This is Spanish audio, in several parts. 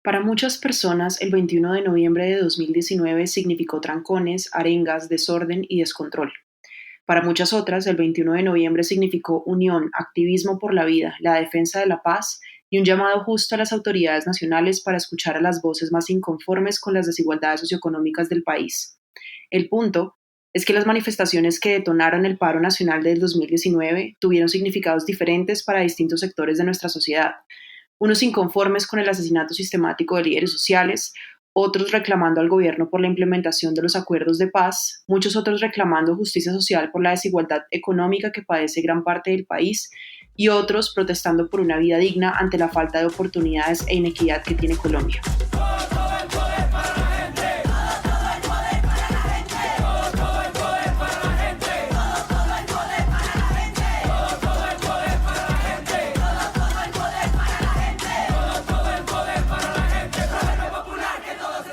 Para muchas personas, el 21 de noviembre de 2019 significó trancones, arengas, desorden y descontrol. Para muchas otras, el 21 de noviembre significó unión, activismo por la vida, la defensa de la paz y un llamado justo a las autoridades nacionales para escuchar a las voces más inconformes con las desigualdades socioeconómicas del país. El punto es que las manifestaciones que detonaron el paro nacional del 2019 tuvieron significados diferentes para distintos sectores de nuestra sociedad, unos inconformes con el asesinato sistemático de líderes sociales, otros reclamando al gobierno por la implementación de los acuerdos de paz, muchos otros reclamando justicia social por la desigualdad económica que padece gran parte del país y otros protestando por una vida digna ante la falta de oportunidades e inequidad que tiene Colombia.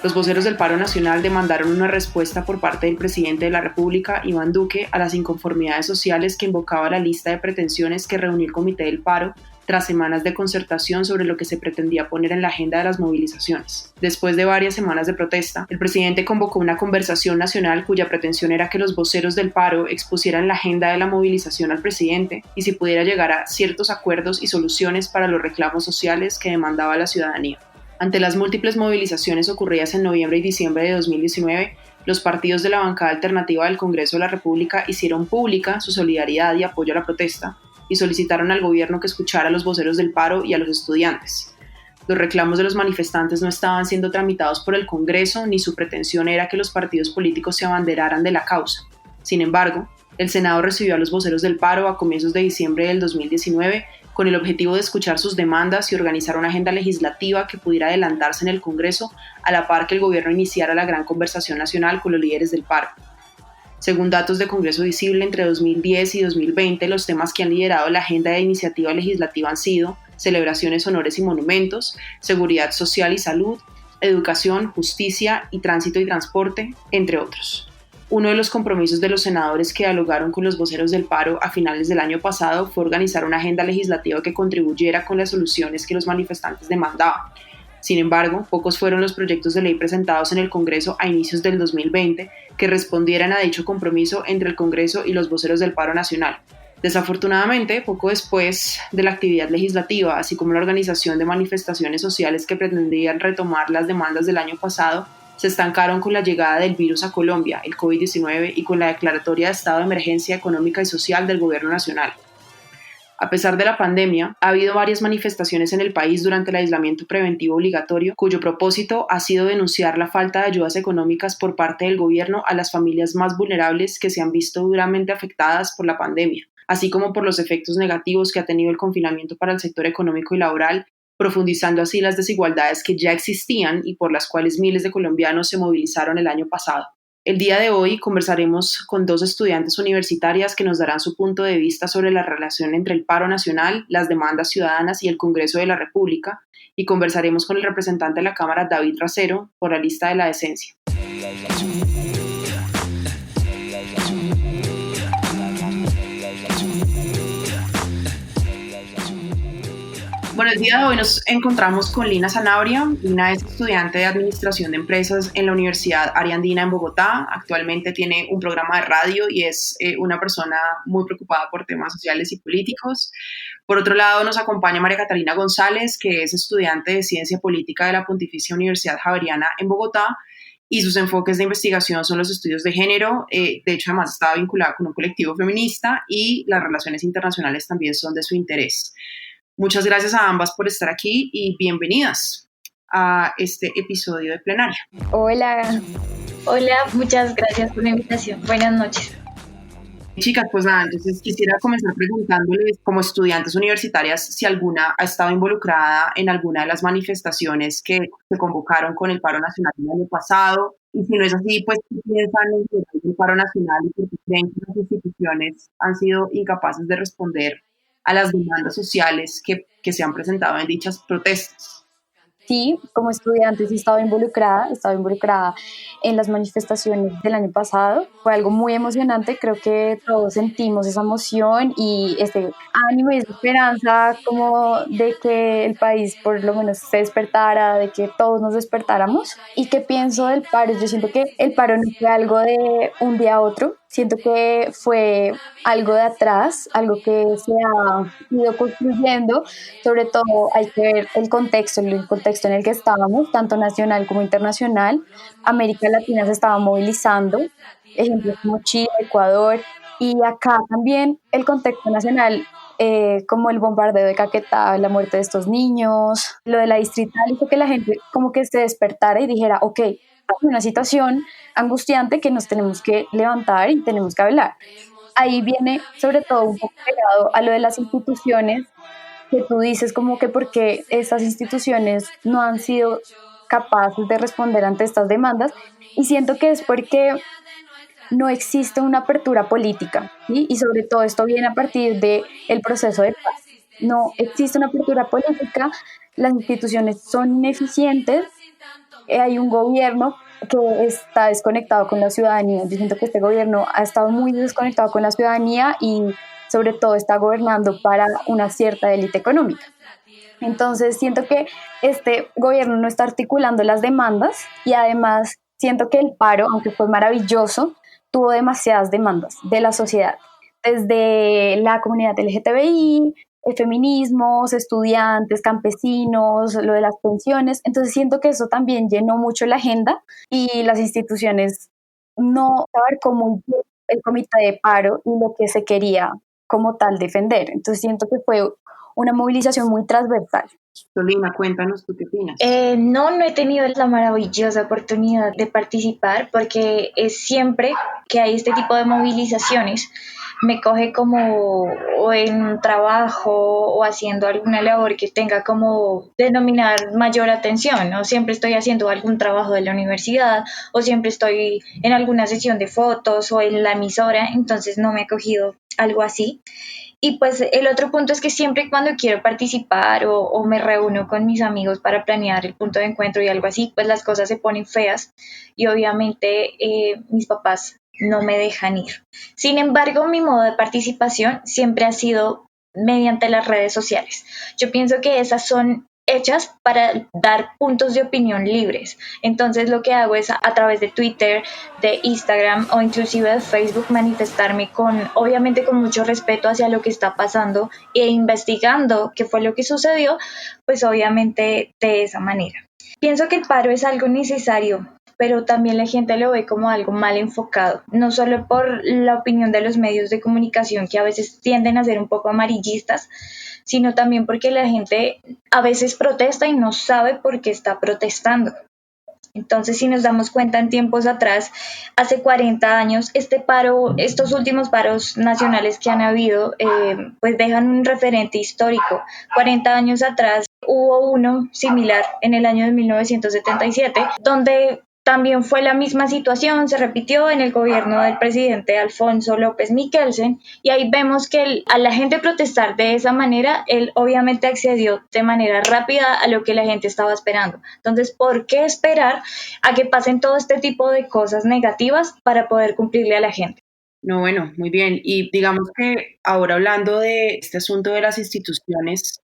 Los voceros del paro nacional demandaron una respuesta por parte del presidente de la República, Iván Duque, a las inconformidades sociales que invocaba la lista de pretensiones que reunió el Comité del Paro tras semanas de concertación sobre lo que se pretendía poner en la agenda de las movilizaciones. Después de varias semanas de protesta, el presidente convocó una conversación nacional cuya pretensión era que los voceros del paro expusieran la agenda de la movilización al presidente y si pudiera llegar a ciertos acuerdos y soluciones para los reclamos sociales que demandaba la ciudadanía. Ante las múltiples movilizaciones ocurridas en noviembre y diciembre de 2019, los partidos de la bancada alternativa del Congreso de la República hicieron pública su solidaridad y apoyo a la protesta y solicitaron al gobierno que escuchara a los voceros del paro y a los estudiantes. Los reclamos de los manifestantes no estaban siendo tramitados por el Congreso ni su pretensión era que los partidos políticos se abanderaran de la causa. Sin embargo, el Senado recibió a los voceros del paro a comienzos de diciembre del 2019 con el objetivo de escuchar sus demandas y organizar una agenda legislativa que pudiera adelantarse en el Congreso a la par que el gobierno iniciara la gran conversación nacional con los líderes del paro. Según datos de Congreso Visible, entre 2010 y 2020, los temas que han liderado la agenda de iniciativa legislativa han sido celebraciones, honores y monumentos, seguridad social y salud, educación, justicia y tránsito y transporte, entre otros. Uno de los compromisos de los senadores que dialogaron con los voceros del paro a finales del año pasado fue organizar una agenda legislativa que contribuyera con las soluciones que los manifestantes demandaban. Sin embargo, pocos fueron los proyectos de ley presentados en el Congreso a inicios del 2020 que respondieran a dicho compromiso entre el Congreso y los voceros del paro nacional. Desafortunadamente, poco después de la actividad legislativa, así como la organización de manifestaciones sociales que pretendían retomar las demandas del año pasado, se estancaron con la llegada del virus a Colombia, el COVID-19, y con la declaratoria de estado de emergencia económica y social del gobierno nacional. A pesar de la pandemia, ha habido varias manifestaciones en el país durante el aislamiento preventivo obligatorio, cuyo propósito ha sido denunciar la falta de ayudas económicas por parte del gobierno a las familias más vulnerables que se han visto duramente afectadas por la pandemia, así como por los efectos negativos que ha tenido el confinamiento para el sector económico y laboral, profundizando así las desigualdades que ya existían y por las cuales miles de colombianos se movilizaron el año pasado. El día de hoy conversaremos con dos estudiantes universitarias que nos darán su punto de vista sobre la relación entre el paro nacional, las demandas ciudadanas y el Congreso de la República, y conversaremos con el representante de la Cámara, David Racero, por la lista de la decencia. Bueno, el día de hoy nos encontramos con Lina Sanabria. Lina es estudiante de Administración de Empresas en la Universidad Ariandina en Bogotá. Actualmente tiene un programa de radio y es una persona muy preocupada por temas sociales y políticos. Por otro lado, nos acompaña María Catalina González, que es estudiante de Ciencia Política de la Pontificia Universidad Javeriana en Bogotá, y sus enfoques de investigación son los estudios de género. De hecho, además está vinculada con un colectivo feminista y las relaciones internacionales también son de su interés. Muchas gracias a ambas por estar aquí y bienvenidas a este episodio de Plenaria. Hola, muchas gracias por la invitación. Buenas noches. Chicas, pues nada, entonces quisiera comenzar preguntándoles como estudiantes universitarias si alguna ha estado involucrada en alguna de las manifestaciones que se convocaron con el paro nacional el año pasado, y si no es así, pues ¿qué piensan en el paro nacional y por qué creen que las instituciones han sido incapaces de responder a las demandas sociales que se han presentado en dichas protestas? Sí, como estudiante sí estaba involucrada en las manifestaciones del año pasado. Fue algo muy emocionante, creo que todos sentimos esa emoción y ese ánimo y esa esperanza como de que el país por lo menos se despertara, de que todos nos despertáramos. ¿Y qué pienso del paro? Yo siento que el paro no fue algo de un día a otro, siento que fue algo de atrás, algo que se ha ido construyendo. Sobre todo hay que ver el contexto en el que estábamos, tanto nacional como internacional. América Latina se estaba movilizando, ejemplos como Chile, Ecuador, y acá también el contexto nacional, como el bombardeo de Caquetá, la muerte de estos niños, lo de la distrital, hizo que la gente como que se despertara y dijera, ok, hay una situación angustiante que nos tenemos que levantar y tenemos que hablar. Ahí viene sobre todo un poco pegado a lo de las instituciones, que tú dices como que porque estas instituciones no han sido capaces de responder ante estas demandas, y siento que es porque no existe una apertura política, ¿sí? Y sobre todo esto viene a partir del proceso de paz. No existe una apertura política, las instituciones son ineficientes, hay un gobierno que está desconectado con la ciudadanía. Yo siento que este gobierno ha estado muy desconectado con la ciudadanía y sobre todo está gobernando para una cierta élite económica. Entonces siento que este gobierno no está articulando las demandas y además siento que el paro, aunque fue maravilloso, tuvo demasiadas demandas de la sociedad, desde la comunidad LGTBI, feminismos, estudiantes, campesinos, lo de las pensiones. Entonces siento que eso también llenó mucho la agenda y las instituciones no abarcó muy bien el comité de paro y lo que se quería como tal defender. Entonces siento que fue una movilización muy transversal. Solina, cuéntanos tú qué opinas. No he tenido la maravillosa oportunidad de participar porque es siempre que hay este tipo de movilizaciones, me coge como o en un trabajo o haciendo alguna labor que tenga como denominar mayor atención, ¿no? Siempre estoy haciendo algún trabajo de la universidad o siempre estoy en alguna sesión de fotos o en la emisora, entonces no me he cogido algo así. Y pues el otro punto es que siempre cuando quiero participar o me reúno con mis amigos para planear el punto de encuentro y algo así, pues las cosas se ponen feas y obviamente mis papás no me dejan ir. Sin embargo, mi modo de participación siempre ha sido mediante las redes sociales. Yo pienso que esas son hechas para dar puntos de opinión libres. Entonces lo que hago es a través de Twitter, de Instagram o inclusive de Facebook manifestarme con, obviamente con mucho respeto hacia lo que está pasando e investigando qué fue lo que sucedió, pues obviamente de esa manera. Pienso que el paro es algo necesario, pero también la gente lo ve como algo mal enfocado, no solo por la opinión de los medios de comunicación que a veces tienden a ser un poco amarillistas, sino también porque la gente a veces protesta y no sabe por qué está protestando. Entonces, si nos damos cuenta en tiempos atrás, hace 40 años, este paro, estos últimos paros nacionales que han habido, pues dejan un referente histórico. 40 años atrás hubo uno similar en el año de 1977, donde también fue la misma situación, se repitió en el gobierno del presidente Alfonso López Miquelsen, y ahí vemos que a la gente protestar de esa manera, él obviamente accedió de manera rápida a lo que la gente estaba esperando. Entonces, ¿por qué esperar a que pasen todo este tipo de cosas negativas para poder cumplirle a la gente? No, bueno, muy bien. Y digamos que ahora hablando de este asunto de las instituciones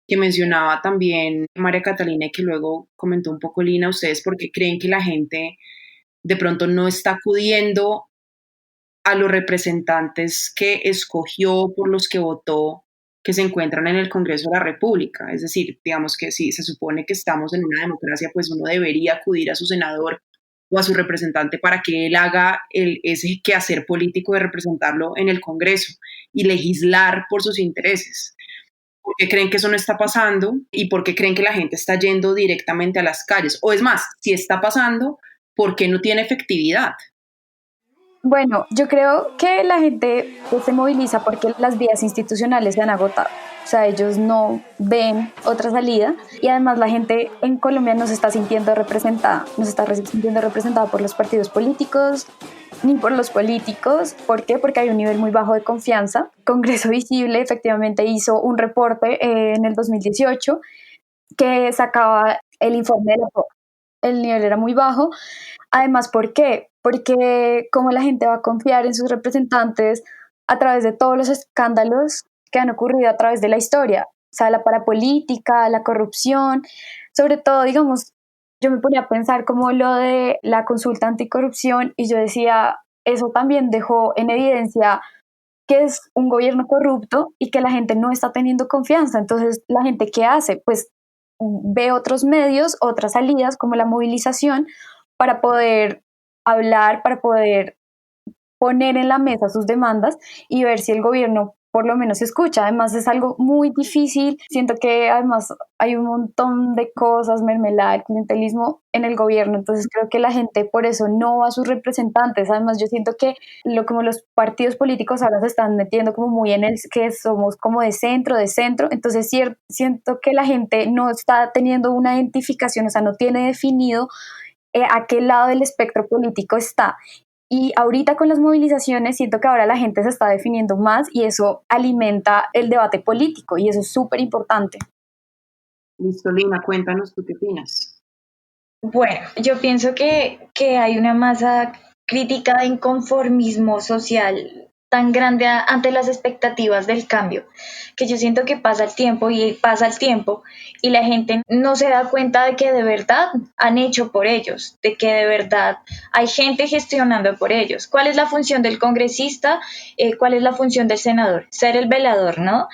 que mencionaba también María Catalina y que luego comentó un poco Lina, ¿ustedes por qué creen que la gente de pronto no está acudiendo a los representantes que escogió, por los que votó, que se encuentran en el Congreso de la República? Es decir, digamos que si se supone que estamos en una democracia, pues uno debería acudir a su senador o a su representante para que él haga ese quehacer político de representarlo en el Congreso y legislar por sus intereses. ¿Por qué creen que eso no está pasando? ¿Y por qué creen que la gente está yendo directamente a las calles? O es más, si está pasando, ¿por qué no tiene efectividad? Bueno, yo creo que la gente pues, se moviliza porque las vías institucionales se han agotado. O sea, ellos no ven otra salida y además la gente en Colombia no se está sintiendo representada, no se está sintiendo representada por los partidos políticos ni por los políticos. ¿Por qué? Porque hay un nivel muy bajo de confianza. Congreso Visible efectivamente hizo un reporte en el 2018 que sacaba el informe de la POC. El nivel era muy bajo. Además, ¿por qué? Porque como la gente va a confiar en sus representantes a través de todos los escándalos que han ocurrido a través de la historia, o sea, la parapolítica, la corrupción, sobre todo, digamos, yo me ponía a pensar como lo de la consulta anticorrupción y yo decía, eso también dejó en evidencia que es un gobierno corrupto y que la gente no está teniendo confianza. Entonces, ¿la gente qué hace? Pues ve otros medios, otras salidas como la movilización para poder hablar, para poder poner en la mesa sus demandas y ver si el gobierno por lo menos escucha. Además es algo muy difícil. Siento que además hay un montón de cosas, mermelada, el clientelismo en el gobierno. Entonces creo que la gente por eso no va a sus representantes. Además yo siento que como los partidos políticos ahora se están metiendo como muy en el que somos como de centro, de centro. Entonces siento que la gente no está teniendo una identificación, o sea, no tiene definido a qué lado del espectro político está. Y ahorita con las movilizaciones siento que ahora la gente se está definiendo más y eso alimenta el debate político y eso es súper importante. Listo, Lina, cuéntanos tú qué opinas. Bueno, yo pienso que hay una masa crítica de inconformismo social tan grande ante las expectativas del cambio, que yo siento que pasa el tiempo y la gente no se da cuenta de que de verdad han hecho por ellos, de que de verdad hay gente gestionando por ellos. ¿Cuál es la función del congresista? ¿Cuál es la función del senador? Ser el velador, ¿no?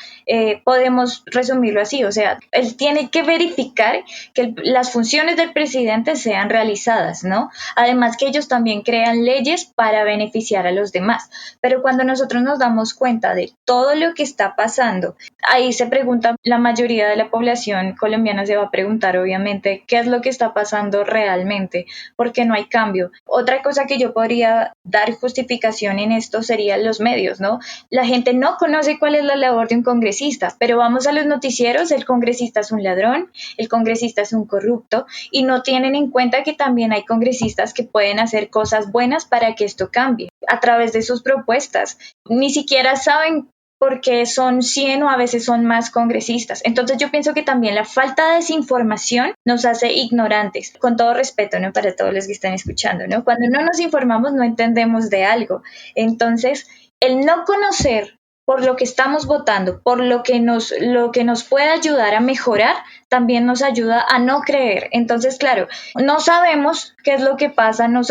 Podemos resumirlo así, o sea, él tiene que verificar que las funciones del presidente sean realizadas, ¿no? Además que ellos también crean leyes para beneficiar a los demás. Pero cuando nosotros nos damos cuenta de todo lo que está pasando, ahí se pregunta, la mayoría de la población colombiana se va a preguntar, obviamente, qué es lo que está pasando realmente, porque no hay cambio. Otra cosa que yo podría dar justificación en esto serían los medios, ¿no? La gente no conoce cuál es la labor de un congresista, pero vamos a los noticieros, el congresista es un ladrón, el congresista es un corrupto y no tienen en cuenta que también hay congresistas que pueden hacer cosas buenas para que esto cambie a través de sus propuestas. Ni siquiera saben porque son 100 o a veces son más congresistas. Entonces yo pienso que también la falta de desinformación nos hace ignorantes, con todo respeto, ¿no? Para todos los que están escuchando, ¿no? Cuando no nos informamos no entendemos de algo. Entonces, el no conocer por lo que estamos votando, por lo que nos puede ayudar a mejorar, también nos ayuda a no creer. Entonces, claro, no sabemos qué es lo que pasa, no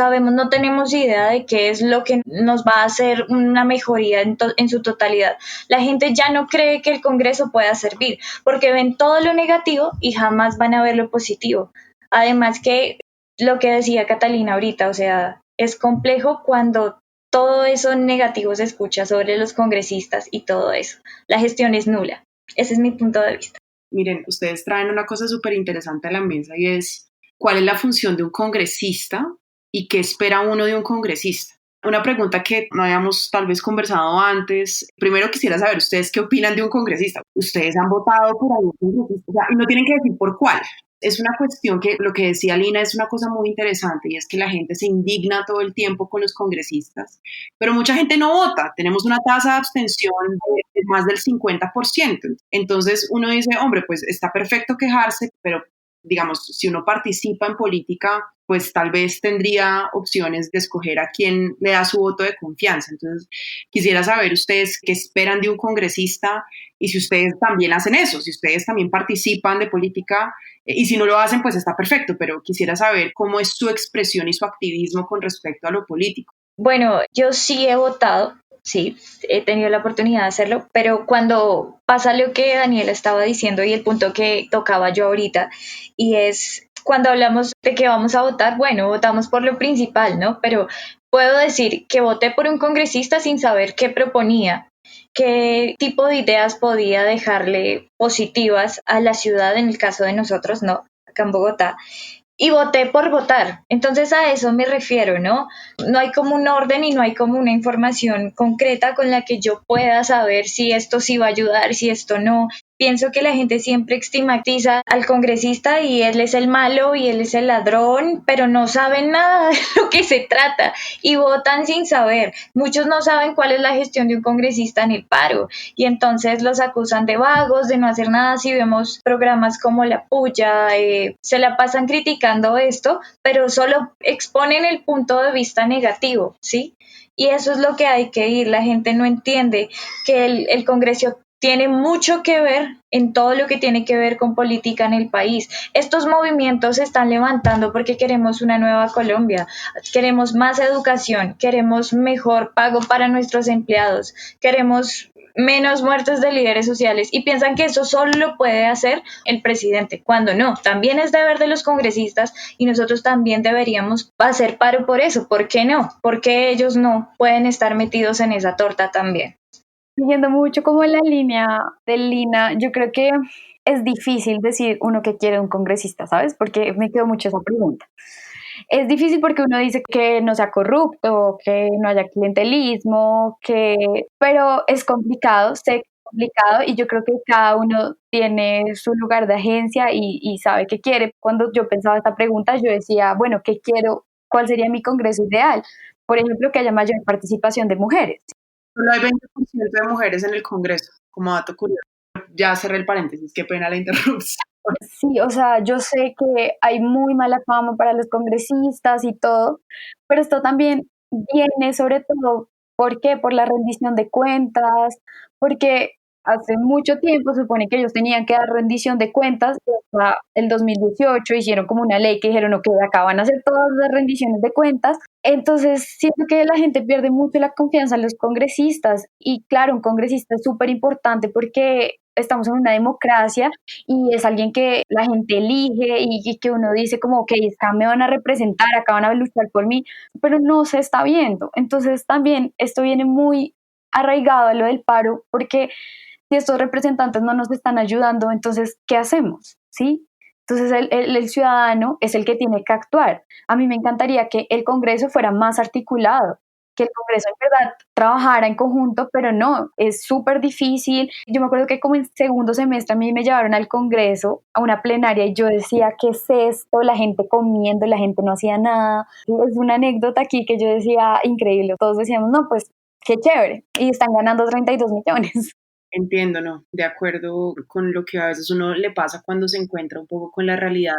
tenemos idea de qué es lo que nos va a hacer una mejoría en su totalidad. La gente ya no cree que el Congreso pueda servir, porque ven todo lo negativo y jamás van a ver lo positivo. Además que lo que decía Catalina ahorita, o sea, es complejo cuando todo eso negativo se escucha sobre los congresistas y todo eso. La gestión es nula. Ese es mi punto de vista. Miren, ustedes traen una cosa súper interesante a la mesa y es cuál es la función de un congresista y qué espera uno de un congresista. Una pregunta que no habíamos tal vez conversado antes. Primero quisiera saber ustedes qué opinan de un congresista. Ustedes han votado por algún congresista, o sea, y no tienen que decir por cuál. Es una cuestión que lo que decía Lina es una cosa muy interesante y es que la gente se indigna todo el tiempo con los congresistas, pero mucha gente no vota. Tenemos una tasa de abstención de más del 50%. Entonces uno dice, hombre, pues está perfecto quejarse, pero digamos, si uno participa en política, pues tal vez tendría opciones de escoger a quién le da su voto de confianza. Entonces, quisiera saber ustedes qué esperan de un congresista y si ustedes también hacen eso, si ustedes también participan de política y si no lo hacen, pues está perfecto, pero quisiera saber cómo es su expresión y su activismo con respecto a lo político. Bueno, yo sí he votado, sí, he tenido la oportunidad de hacerlo, pero cuando pasa lo que Daniela estaba diciendo y el punto que tocaba yo ahorita, y es cuando hablamos de que vamos a votar, bueno, votamos por lo principal, ¿no? Pero puedo decir que voté por un congresista sin saber qué proponía, qué tipo de ideas podía dejarle positivas a la ciudad, en el caso de nosotros, ¿no? Acá en Bogotá. Y voté por votar. Entonces a eso me refiero, ¿no? No hay como un orden y no hay como una información concreta con la que yo pueda saber si esto sí va a ayudar, si esto no. Pienso que la gente siempre estigmatiza al congresista y él es el malo y él es el ladrón, pero no saben nada de lo que se trata y votan sin saber. Muchos no saben cuál es la gestión de un congresista en el paro y entonces los acusan de vagos, de no hacer nada. Si vemos programas como La Puya, se la pasan criticando esto, pero solo exponen el punto de vista negativo, ¿sí? Y eso es lo que hay que ir. La gente no entiende que el Congreso tiene mucho que ver en todo lo que tiene que ver con política en el país. Estos movimientos se están levantando porque queremos una nueva Colombia, queremos más educación, queremos mejor pago para nuestros empleados, queremos menos muertes de líderes sociales y piensan que eso solo lo puede hacer el presidente, cuando no, también es deber de los congresistas y nosotros también deberíamos hacer paro por eso. ¿Por qué no? ¿Por qué ellos no pueden estar metidos en esa torta también? Siguiendo mucho como la línea de Lina, yo creo que es difícil decir uno que quiere un congresista, ¿sabes? Porque me quedó mucho esa pregunta. Es difícil porque uno dice que no sea corrupto, que no haya clientelismo, pero es complicado, sé que es complicado y yo creo que cada uno tiene su lugar de agencia y sabe qué quiere. Cuando yo pensaba esta pregunta, yo decía, bueno, ¿qué quiero? ¿Cuál sería mi congreso ideal? Por ejemplo, que haya mayor participación de mujeres. Solo hay 20% de mujeres en el Congreso, como dato curioso. Ya cerré el paréntesis, qué pena la interrupción. Sí, o sea, yo sé que hay muy mala fama para los congresistas y todo, pero esto también viene sobre todo, ¿por qué? Por la rendición de cuentas, porque hace mucho tiempo se supone que ellos tenían que dar rendición de cuentas, y hasta el 2018 hicieron como una ley que dijeron, ok, acá van a hacer todas las rendiciones de cuentas, entonces siento que la gente pierde mucho la confianza en los congresistas y claro, un congresista es súper importante porque estamos en una democracia y es alguien que la gente elige y que uno dice como, ok, acá me van a representar, acá van a luchar por mí, pero no se está viendo. Entonces también esto viene muy arraigado a lo del paro, porque si estos representantes no nos están ayudando, entonces, ¿qué hacemos? ¿Sí? Entonces el ciudadano es el que tiene que actuar. A mí me encantaría que el Congreso fuera más articulado, que el Congreso en verdad trabajara en conjunto, pero no, es súper difícil. Yo me acuerdo que como en segundo semestre a mí me llevaron al Congreso, a una plenaria, y yo decía, ¿qué es esto? La gente comiendo, la gente no hacía nada. Es una anécdota aquí que yo decía, increíble. Todos decíamos, no, pues qué chévere. Y están ganando 32 millones. Entiendo, ¿no? De acuerdo con lo que a veces uno le pasa cuando se encuentra un poco con la realidad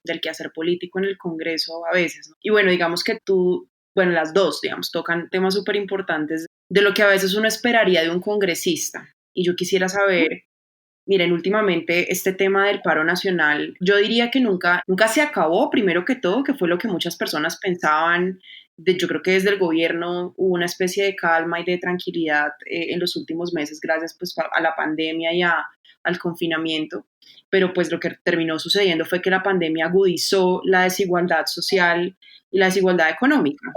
del quehacer político en el Congreso a veces, ¿no? Y bueno, digamos que tú, bueno, las dos, digamos, tocan temas súper importantes de lo que a veces uno esperaría de un congresista. Y yo quisiera saber, miren, últimamente este tema del paro nacional, yo diría que nunca se acabó, primero que todo, que fue lo que muchas personas pensaban. Yo creo que desde el gobierno hubo una especie de calma y de tranquilidad en los últimos meses gracias pues a la pandemia y al confinamiento, pero pues lo que terminó sucediendo fue que la pandemia agudizó la desigualdad social y la desigualdad económica.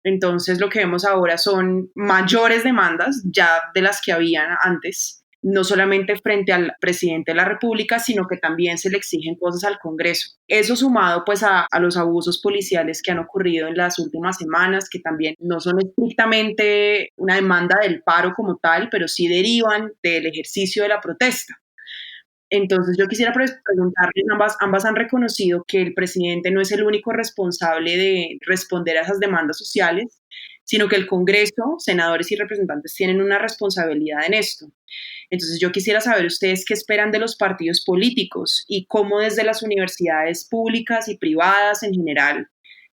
Entonces lo que vemos ahora son mayores demandas ya de las que habían antes, no solamente frente al presidente de la República, sino que también se le exigen cosas al Congreso. Eso sumado pues a los abusos policiales que han ocurrido en las últimas semanas, que también no son estrictamente una demanda del paro como tal, pero sí derivan del ejercicio de la protesta. Entonces yo quisiera preguntarles, ambas han reconocido que el presidente no es el único responsable de responder a esas demandas sociales, sino que el Congreso, senadores y representantes tienen una responsabilidad en esto. Entonces yo quisiera saber ustedes qué esperan de los partidos políticos y cómo desde las universidades públicas y privadas en general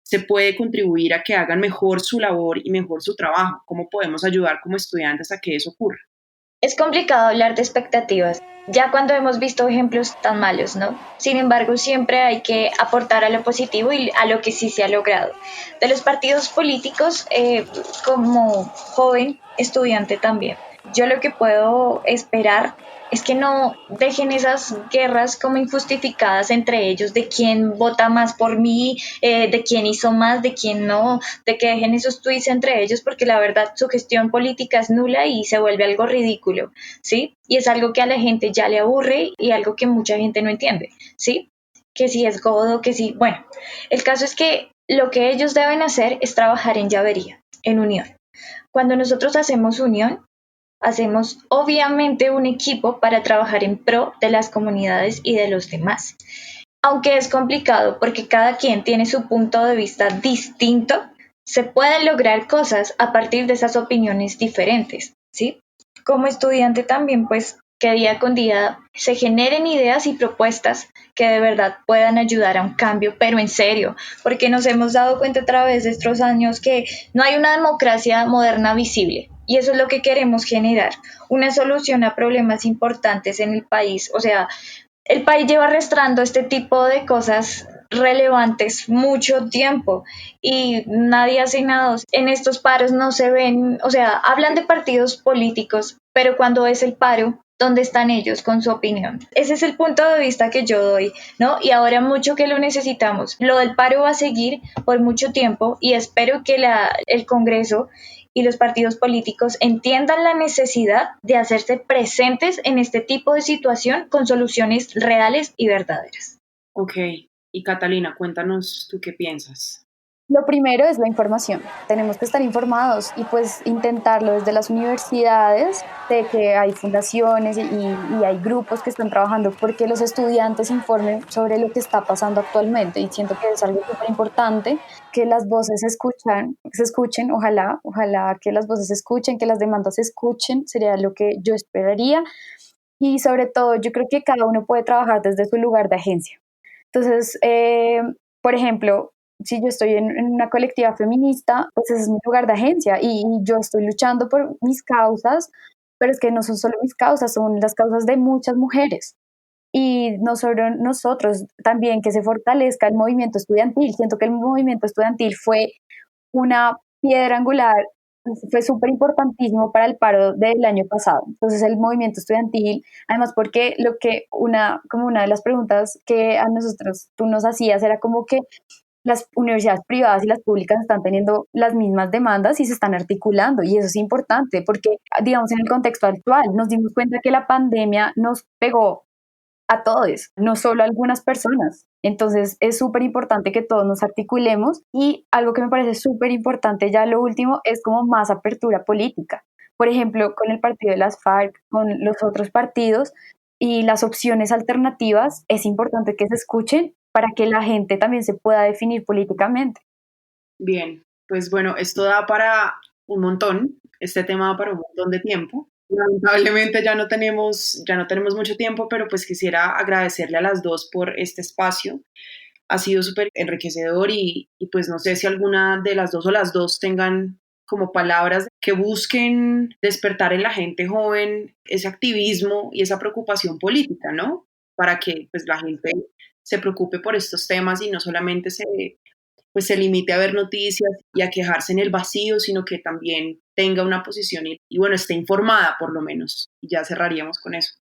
se puede contribuir a que hagan mejor su labor y mejor su trabajo. ¿Cómo podemos ayudar como estudiantes a que eso ocurra? Es complicado hablar de expectativas, ya cuando hemos visto ejemplos tan malos, ¿no? Sin embargo, siempre hay que aportar a lo positivo y a lo que sí se ha logrado. De los partidos políticos, como joven estudiante también, yo lo que puedo esperar es que no dejen esas guerras como injustificadas entre ellos de quién vota más por mí, de quién hizo más, de quién no, de que dejen esos tweets entre ellos porque la verdad su gestión política es nula y se vuelve algo ridículo, ¿sí? Y es algo que a la gente ya le aburre y algo que mucha gente no entiende, ¿sí? Que si es godo, que si, bueno, el caso es que lo que ellos deben hacer es trabajar en llavería, en unión. Cuando nosotros hacemos unión, hacemos obviamente un equipo para trabajar en pro de las comunidades y de los demás. Aunque es complicado porque cada quien tiene su punto de vista distinto, se pueden lograr cosas a partir de esas opiniones diferentes, ¿sí? Como estudiante también, pues, que día con día se generen ideas y propuestas que de verdad puedan ayudar a un cambio, pero en serio, porque nos hemos dado cuenta a través de estos años que no hay una democracia moderna visible. Y eso es lo que queremos generar, una solución a problemas importantes en el país. O sea, el país lleva arrastrando este tipo de cosas relevantes mucho tiempo y nadie hace nada. En estos paros no se ven, o sea, hablan de partidos políticos, pero cuando es el paro, ¿dónde están ellos con su opinión? Ese es el punto de vista que yo doy, ¿no? Y ahora mucho que lo necesitamos. Lo del paro va a seguir por mucho tiempo y espero que el Congreso y los partidos políticos entiendan la necesidad de hacerse presentes en este tipo de situación con soluciones reales y verdaderas. Ok, y Catalina, cuéntanos tú qué piensas. Lo primero es la información. Tenemos que estar informados y pues intentarlo desde las universidades, de que hay fundaciones y hay grupos que están trabajando porque los estudiantes informen sobre lo que está pasando actualmente, y siento que es algo súper importante que las voces se escuchen, ojalá que las voces se escuchen, que las demandas se escuchen, sería lo que yo esperaría. Y sobre todo yo creo que cada uno puede trabajar desde su lugar de agencia. Entonces, por ejemplo, si yo estoy en una colectiva feminista, pues ese es mi lugar de agencia y yo estoy luchando por mis causas, pero es que no son solo mis causas, son las causas de muchas mujeres. Y no solo nosotros, también que se fortalezca el movimiento estudiantil. Siento que el movimiento estudiantil fue una piedra angular, fue súper importantísimo para el paro del año pasado. Entonces el movimiento estudiantil, además porque como una de las preguntas que a nosotros tú nos hacías era como que las universidades privadas y las públicas están teniendo las mismas demandas y se están articulando, y eso es importante porque, digamos, en el contexto actual nos dimos cuenta que la pandemia nos pegó a todos, no solo a algunas personas. Entonces es súper importante que todos nos articulemos, y algo que me parece súper importante, ya lo último, es como más apertura política. Por ejemplo, con el partido de las FARC, con los otros partidos y las opciones alternativas, es importante que se escuchen para que la gente también se pueda definir políticamente. Bien, pues bueno, esto da para un montón, este tema da para un montón de tiempo. Lamentablemente ya no tenemos mucho tiempo, pero pues quisiera agradecerle a las dos por este espacio. Ha sido súper enriquecedor y pues no sé si alguna de las dos o las dos tengan como palabras que busquen despertar en la gente joven ese activismo y esa preocupación política, ¿no? Para que pues la gente se preocupe por estos temas y no solamente se limite a ver noticias y a quejarse en el vacío, sino que también tenga una posición y bueno, esté informada por lo menos. Y ya cerraríamos con eso.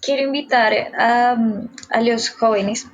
Quiero invitar a los jóvenes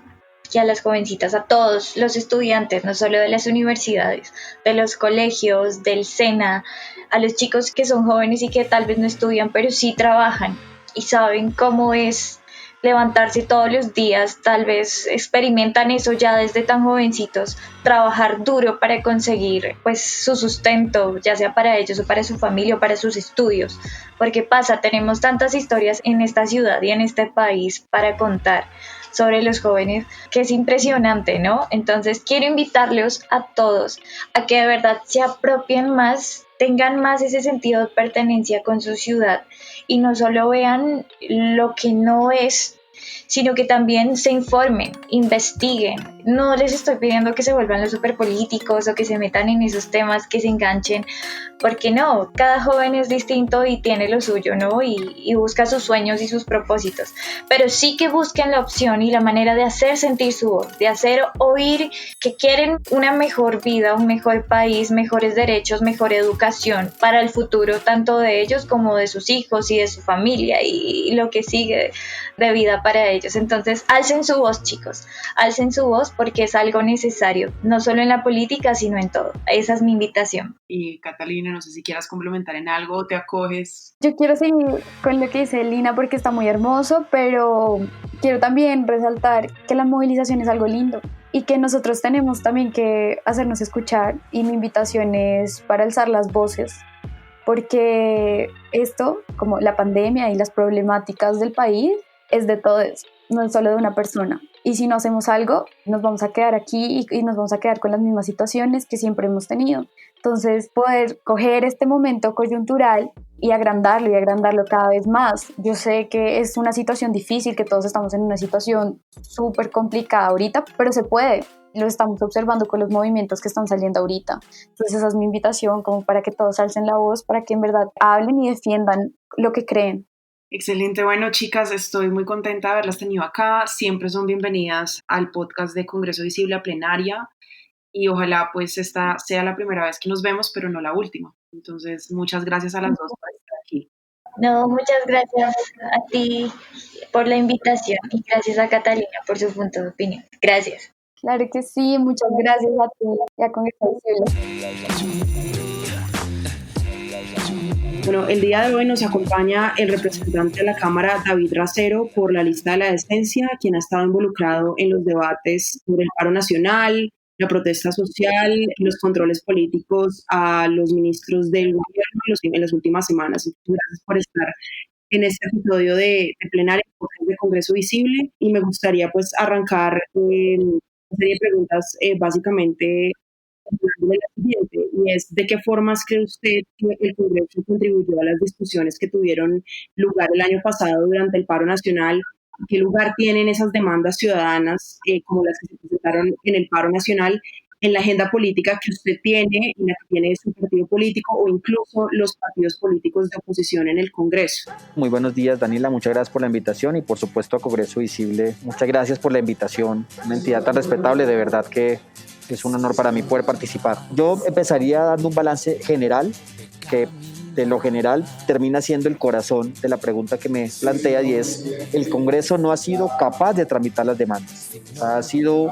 y a las jovencitas, a todos los estudiantes, no solo de las universidades, de los colegios, del SENA, a los chicos que son jóvenes y que tal vez no estudian, pero sí trabajan y saben cómo es levantarse todos los días, tal vez experimentan eso ya desde tan jovencitos, trabajar duro para conseguir pues su sustento, ya sea para ellos o para su familia o para sus estudios, porque tenemos tantas historias en esta ciudad y en este país para contar sobre los jóvenes que es impresionante, ¿no? Entonces quiero invitarlos a todos a que de verdad se apropien más, tengan más ese sentido de pertenencia con su ciudad y no solo vean lo que no es, sino que también se informen, investiguen. No les estoy pidiendo que se vuelvan los superpolíticos o que se metan en esos temas, que se enganchen, porque no, cada joven es distinto y tiene lo suyo, ¿no? Y busca sus sueños y sus propósitos, pero sí que busquen la opción y la manera de hacer sentir su voz, de hacer oír que quieren una mejor vida, un mejor país, mejores derechos, mejor educación para el futuro, tanto de ellos como de sus hijos y de su familia y lo que sigue de vida para ellos. Entonces, alcen su voz, chicos, alcen su voz porque es algo necesario, no solo en la política, sino en todo. Esa es mi invitación. Y Catalina, no sé si quieras complementar en algo o te acoges. Yo quiero seguir con lo que dice Lina porque está muy hermoso, pero quiero también resaltar que la movilización es algo lindo y que nosotros tenemos también que hacernos escuchar, y mi invitación es para alzar las voces porque esto, como la pandemia y las problemáticas del país, es de todos, no es solo de una persona. Y si no hacemos algo, nos vamos a quedar aquí y nos vamos a quedar con las mismas situaciones que siempre hemos tenido. Entonces, poder coger este momento coyuntural y agrandarlo cada vez más. Yo sé que es una situación difícil, que todos estamos en una situación súper complicada ahorita, pero se puede. Lo estamos observando con los movimientos que están saliendo ahorita. Entonces esa es mi invitación, como para que todos alcen la voz, para que en verdad hablen y defiendan lo que creen. Excelente, bueno chicas, estoy muy contenta de haberlas tenido acá, siempre son bienvenidas al podcast de Congreso Visible a Plenaria y ojalá pues esta sea la primera vez que nos vemos, pero no la última. Entonces, muchas gracias a las dos por estar aquí. No, muchas gracias a ti por la invitación y gracias a Catalina por su punto de opinión. Gracias. Claro que sí, muchas gracias a ti y a Congreso Visible. Bueno, el día de hoy nos acompaña el representante de la Cámara, David Racero, por la lista de la decencia, quien ha estado involucrado en los debates sobre el paro nacional, la protesta social, los controles políticos a los ministros del gobierno en las últimas semanas. Muchas gracias por estar en este episodio de plenaria de Congreso Visible y me gustaría pues arrancar una serie de preguntas básicamente de la siguiente, y es ¿de qué formas cree usted que el Congreso contribuyó a las discusiones que tuvieron lugar el año pasado durante el paro nacional? ¿Qué lugar tienen esas demandas ciudadanas como las que se presentaron en el paro nacional en la agenda política que usted tiene, en la que tiene su partido político o incluso los partidos políticos de oposición en el Congreso? Muy buenos días, Daniela, muchas gracias por la invitación y por supuesto a Congreso Visible, muchas gracias por la invitación, una entidad tan respetable, de verdad que es un honor para mí poder participar. Yo empezaría dando un balance general que de lo general termina siendo el corazón de la pregunta que me plantea, y es: el Congreso no ha sido capaz de tramitar las demandas. Ha sido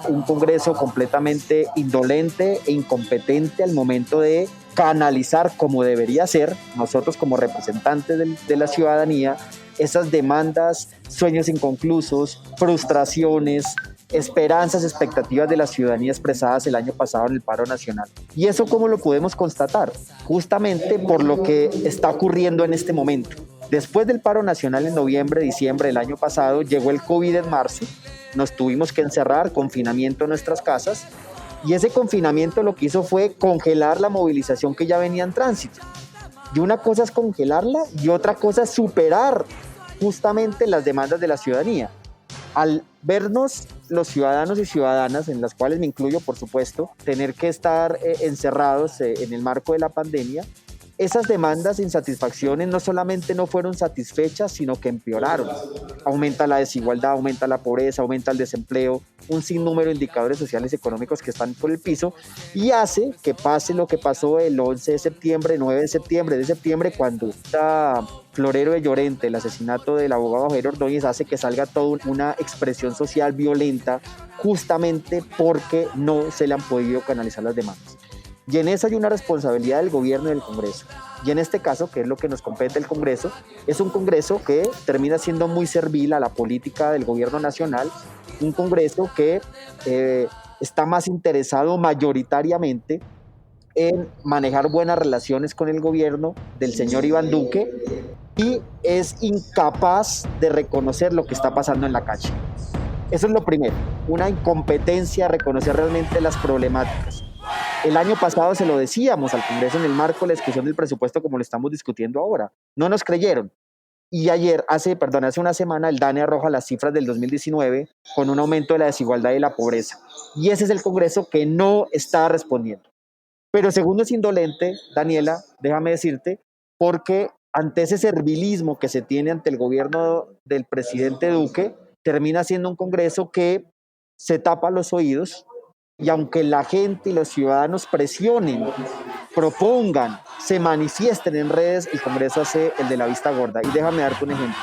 un Congreso completamente indolente e incompetente al momento de canalizar, como debería ser, nosotros como representantes de la ciudadanía, esas demandas, sueños inconclusos, frustraciones, esperanzas, expectativas de la ciudadanía expresadas el año pasado en el paro nacional. ¿Y eso cómo lo podemos constatar? Justamente por lo que está ocurriendo en este momento. Después del paro nacional en noviembre, diciembre del año pasado, llegó el COVID en marzo, nos tuvimos que encerrar, confinamiento en nuestras casas, y ese confinamiento lo que hizo fue congelar la movilización que ya venía en tránsito. Y una cosa es congelarla y otra cosa es superar justamente las demandas de la ciudadanía. Al vernos los ciudadanos y ciudadanas, en las cuales me incluyo por supuesto, tener que estar encerrados en el marco de la pandemia, esas demandas e insatisfacciones no solamente no fueron satisfechas, sino que empeoraron. Aumenta la desigualdad, aumenta la pobreza, aumenta el desempleo, un sinnúmero de indicadores sociales y económicos que están por el piso, y hace que pase lo que pasó el 11 de septiembre, 9 de septiembre, de septiembre, cuando está Florero de Llorente, el asesinato del abogado Jairo Ordóñez, hace que salga toda una expresión social violenta, justamente porque no se le han podido canalizar las demandas. Y en eso hay una responsabilidad del gobierno y del Congreso. Y en este caso, que es lo que nos compete el Congreso, es un Congreso que termina siendo muy servil a la política del gobierno nacional, un Congreso que está más interesado mayoritariamente en manejar buenas relaciones con el gobierno del señor Iván Duque, y es incapaz de reconocer lo que está pasando en la calle. Eso es lo primero, una incompetencia de reconocer realmente las problemáticas. El año pasado se lo decíamos al Congreso en el marco de la discusión del presupuesto como lo estamos discutiendo ahora. No nos creyeron. Y hace una semana, el DANE arroja las cifras del 2019 con un aumento de la desigualdad y la pobreza. Y ese es el Congreso que no está respondiendo. Pero segundo, es indolente, Daniela, déjame decirte, porque ante ese servilismo que se tiene ante el gobierno del presidente Duque, termina siendo un Congreso que se tapa los oídos, y aunque la gente y los ciudadanos presionen, propongan, se manifiesten en redes, el Congreso hace el de la vista gorda. Y déjame darte un ejemplo.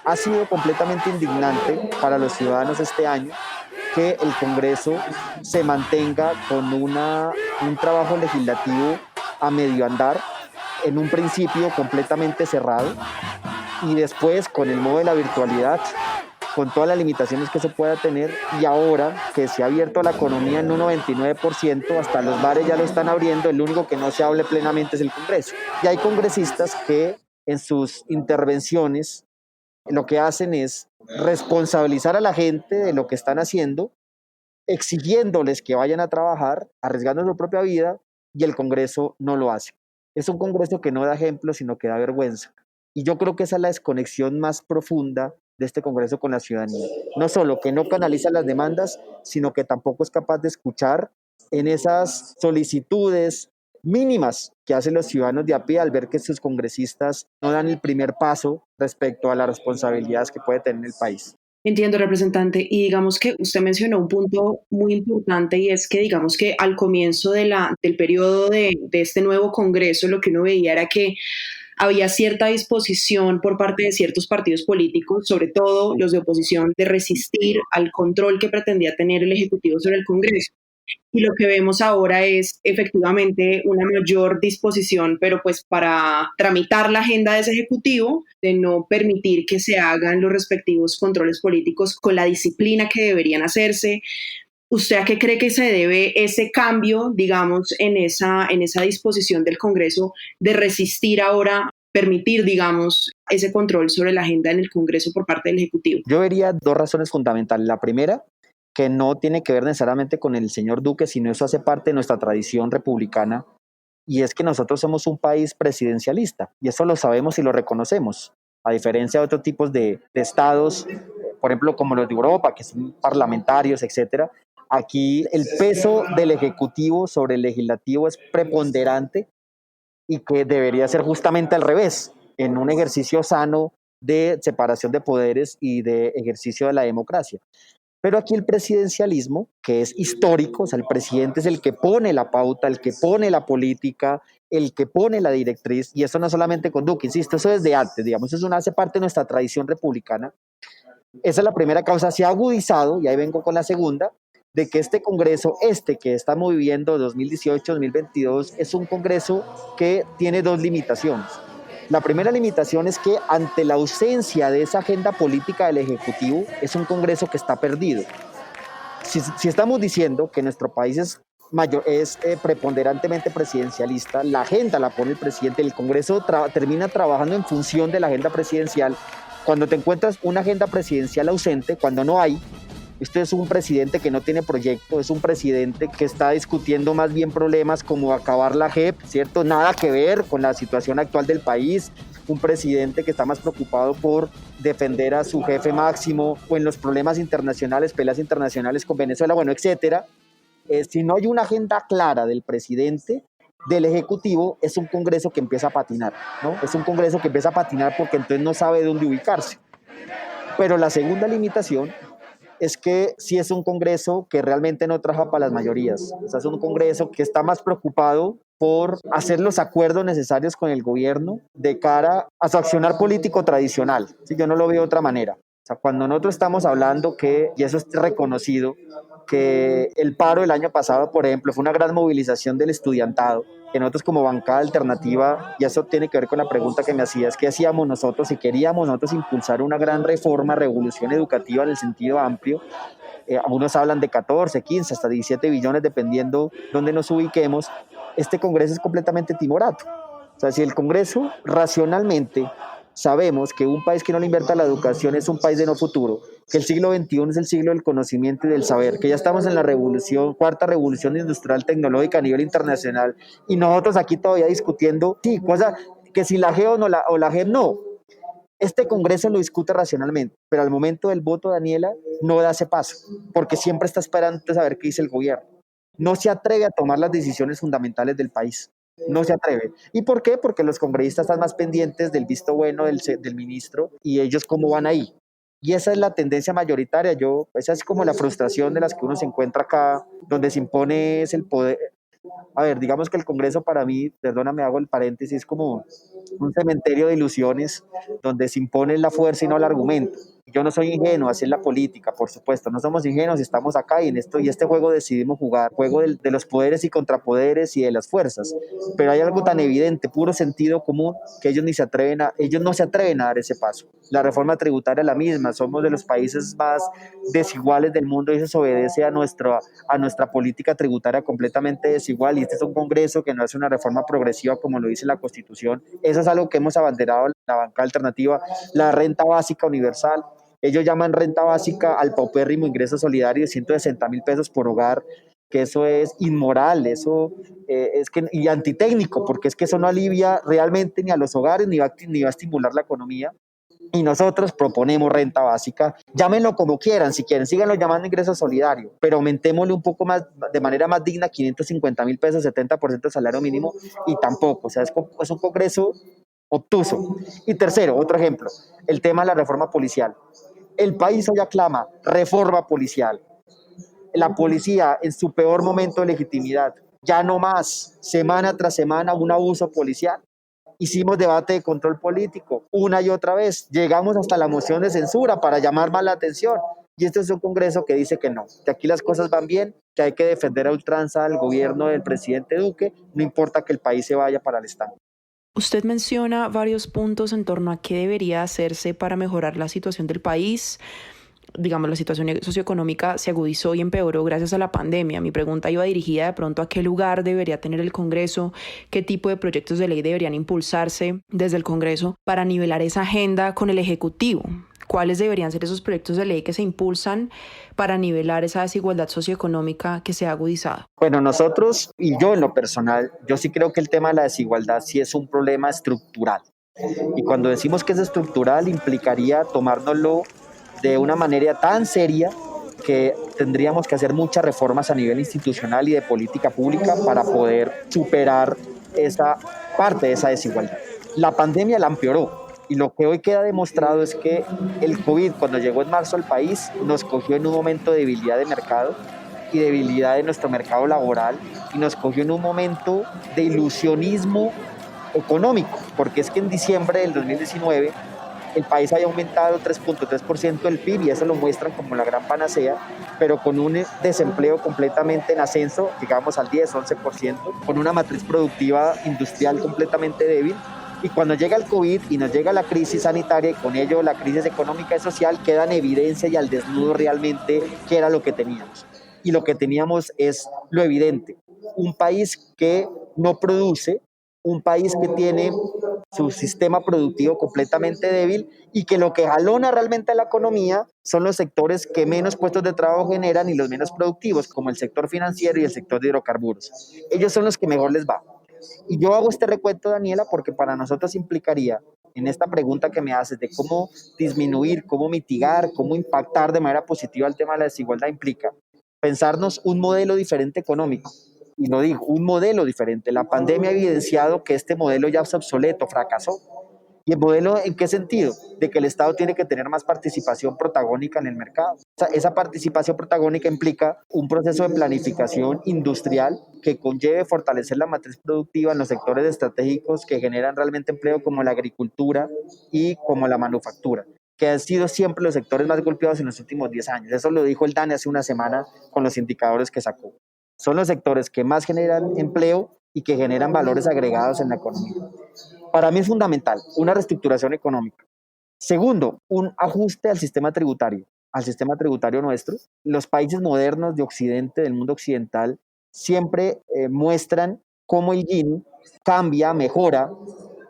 Ha sido completamente indignante para los ciudadanos este año que el Congreso se mantenga con un trabajo legislativo a medio andar, en un principio completamente cerrado, y después con el modo de la virtualidad con todas las limitaciones que se pueda tener, y ahora que se ha abierto la economía en un 99%, hasta los bares ya lo están abriendo, el único que no se hable plenamente es el Congreso. Y hay congresistas que en sus intervenciones lo que hacen es responsabilizar a la gente de lo que están haciendo, exigiéndoles que vayan a trabajar, arriesgando su propia vida, y el Congreso no lo hace. Es un Congreso que no da ejemplo, sino que da vergüenza. Y yo creo que esa es la desconexión más profunda de este Congreso con la ciudadanía. No solo que no canaliza las demandas, sino que tampoco es capaz de escuchar en esas solicitudes mínimas que hacen los ciudadanos de a pie al ver que sus congresistas no dan el primer paso respecto a las responsabilidades que puede tener el país. Entiendo, representante. Y digamos que usted mencionó un punto muy importante y es que digamos que al comienzo del periodo de este nuevo Congreso lo que uno veía era que había cierta disposición por parte de ciertos partidos políticos, sobre todo los de oposición, de resistir al control que pretendía tener el Ejecutivo sobre el Congreso. Y lo que vemos ahora es efectivamente una mayor disposición, pero pues para tramitar la agenda de ese ejecutivo, de no permitir que se hagan los respectivos controles políticos con la disciplina que deberían hacerse. ¿Usted a qué cree que se debe ese cambio, digamos, en esa disposición del Congreso de resistir ahora, permitir, digamos, ese control sobre la agenda en el Congreso por parte del Ejecutivo? Yo vería dos razones fundamentales. La primera, que no tiene que ver necesariamente con el señor Duque, sino eso hace parte de nuestra tradición republicana, y es que nosotros somos un país presidencialista, y eso lo sabemos y lo reconocemos, a diferencia de otros tipos de estados, por ejemplo, como los de Europa, que son parlamentarios, etcétera. Aquí el peso del Ejecutivo sobre el Legislativo es preponderante y que debería ser justamente al revés, en un ejercicio sano de separación de poderes y de ejercicio de la democracia. Pero aquí el presidencialismo, que es histórico, o sea, el presidente es el que pone la pauta, el que pone la política, el que pone la directriz, y eso no solamente con Duque, insisto, eso desde antes, digamos, eso hace parte de nuestra tradición republicana. Esa es la primera causa, se ha agudizado, y ahí vengo con la segunda, de que este Congreso, que estamos viviendo 2018-2022, es un Congreso que tiene dos limitaciones. La primera limitación es que ante la ausencia de esa agenda política del Ejecutivo, es un Congreso que está perdido. Si estamos diciendo que nuestro país es preponderantemente presidencialista, la agenda la pone el presidente, el Congreso termina trabajando en función de la agenda presidencial. Cuando te encuentras una agenda presidencial ausente, cuando no hay, este es un presidente que no tiene proyecto, es un presidente que está discutiendo más bien problemas como acabar la JEP, ¿cierto? Nada que ver con la situación actual del país, un presidente que está más preocupado por defender a su jefe máximo o en los problemas internacionales, peleas internacionales con Venezuela, bueno, etcétera. Si no hay una agenda clara del presidente, del Ejecutivo, es un Congreso que empieza a patinar, ¿no? Es un Congreso que empieza a patinar porque entonces no sabe dónde ubicarse. Pero la segunda limitación es que sí es un Congreso que realmente no trabaja para las mayorías. O sea, es un Congreso que está más preocupado por hacer los acuerdos necesarios con el gobierno de cara a su accionar político tradicional. ¿Sí? Yo no lo veo de otra manera. O sea, cuando nosotros estamos hablando que, y eso es reconocido, que el paro del año pasado, por ejemplo, fue una gran movilización del estudiantado, que nosotros como bancada alternativa, y eso tiene que ver con la pregunta que me hacías, ¿qué hacíamos nosotros? Si queríamos nosotros impulsar una gran reforma, revolución educativa en el sentido amplio, algunos hablan de 14, 15, hasta 17 billones, dependiendo dónde nos ubiquemos, este Congreso es completamente timorato. O sea, si el Congreso racionalmente sabemos que un país que no le invierta a la educación es un país de no futuro, que el siglo XXI es el siglo del conocimiento y del saber, que ya estamos en la cuarta revolución industrial tecnológica a nivel internacional, y nosotros aquí todavía discutiendo, sí, cosas que si la GEO o la GEM no. Este Congreso lo discute racionalmente, pero al momento del voto, Daniela, no da ese paso, porque siempre está esperando saber qué dice el gobierno. No se atreve a tomar las decisiones fundamentales del país. No se atreve. ¿Y por qué? Porque los congresistas están más pendientes del visto bueno del ministro y ellos cómo van ahí. Y esa es la tendencia mayoritaria. Esa es como la frustración de las que uno se encuentra acá, donde se impone es el poder. A ver, digamos que el Congreso para mí, perdóname, hago el paréntesis, es como un cementerio de ilusiones donde se impone la fuerza y no el argumento. Yo no soy ingenuo, así es la política, por supuesto, no somos ingenuos, estamos acá y en esto y este juego decidimos jugar, juego de los poderes y contrapoderes y de las fuerzas, pero hay algo tan evidente, puro sentido común, que ellos no se atreven a dar ese paso. La reforma tributaria es la misma, somos de los países más desiguales del mundo y eso se obedece a nuestra política tributaria completamente desigual y este es un Congreso que no hace una reforma progresiva como lo dice la Constitución. Eso es algo que hemos abanderado en la bancada alternativa, la renta básica universal. Ellos llaman renta básica al paupérrimo ingreso solidario de 160 mil pesos por hogar, que eso es inmoral, eso y antitécnico, porque es que eso no alivia realmente ni a los hogares ni va a estimular la economía. Y nosotros proponemos renta básica, llámenlo como quieran, si quieren, síganlo llamando ingreso solidario, pero aumentémosle un poco más, de manera más digna, 550.000 pesos, 70% del salario mínimo, y tampoco, o sea, es un Congreso obtuso. Y tercero, otro ejemplo, el tema de la reforma policial. El país hoy aclama reforma policial. La policía en su peor momento de legitimidad. Ya no más, semana tras semana, un abuso policial. Hicimos debate de control político una y otra vez. Llegamos hasta la moción de censura para llamar más la atención. Y este es un Congreso que dice que no, que aquí las cosas van bien, que hay que defender a ultranza al gobierno del presidente Duque, no importa que el país se vaya para el estanco. Usted menciona varios puntos en torno a qué debería hacerse para mejorar la situación del país. Digamos, la situación socioeconómica se agudizó y empeoró gracias a la pandemia. Mi pregunta iba dirigida de pronto a qué lugar debería tener el Congreso, qué tipo de proyectos de ley deberían impulsarse desde el Congreso para nivelar esa agenda con el Ejecutivo. ¿Cuáles deberían ser esos proyectos de ley que se impulsan para nivelar esa desigualdad socioeconómica que se ha agudizado? Bueno, nosotros y yo en lo personal, yo sí creo que el tema de la desigualdad sí es un problema estructural. Y cuando decimos que es estructural, implicaría tomárnoslo de una manera tan seria que tendríamos que hacer muchas reformas a nivel institucional y de política pública para poder superar esa parte de esa desigualdad. La pandemia la empeoró y lo que hoy queda demostrado es que el COVID, cuando llegó en marzo al país, nos cogió en un momento de debilidad de mercado y debilidad de nuestro mercado laboral y nos cogió en un momento de ilusionismo económico, porque es que en diciembre del 2019 el país había aumentado 3.3% el PIB y eso lo muestran como la gran panacea, pero con un desempleo completamente en ascenso, llegamos al 10-11%, con una matriz productiva industrial completamente débil. Y cuando llega el COVID y nos llega la crisis sanitaria y con ello la crisis económica y social, queda en evidencia y al desnudo realmente qué era lo que teníamos. Y lo que teníamos es lo evidente, un país que no produce, un país que tiene su sistema productivo completamente débil y que lo que jalona realmente a la economía son los sectores que menos puestos de trabajo generan y los menos productivos, como el sector financiero y el sector de hidrocarburos. Ellos son los que mejor les va. Y yo hago este recuento, Daniela, porque para nosotros implicaría, en esta pregunta que me haces de cómo disminuir, cómo mitigar, cómo impactar de manera positiva el tema de la desigualdad, implica pensarnos un modelo diferente económico. Y lo digo, un modelo diferente. La pandemia ha evidenciado que este modelo ya es obsoleto, fracasó. ¿Y el modelo en qué sentido? De que el Estado tiene que tener más participación protagónica en el mercado. Esa participación protagónica implica un proceso de planificación industrial que conlleve fortalecer la matriz productiva en los sectores estratégicos que generan realmente empleo como la agricultura y como la manufactura, que han sido siempre los sectores más golpeados en los últimos 10 años. Eso lo dijo el DANE hace una semana con los indicadores que sacó. Son los sectores que más generan empleo y que generan valores agregados en la economía. Para mí es fundamental una reestructuración económica. Segundo, un ajuste al sistema tributario nuestro. Los países modernos de Occidente, del mundo occidental, siempre muestran cómo el Gini cambia, mejora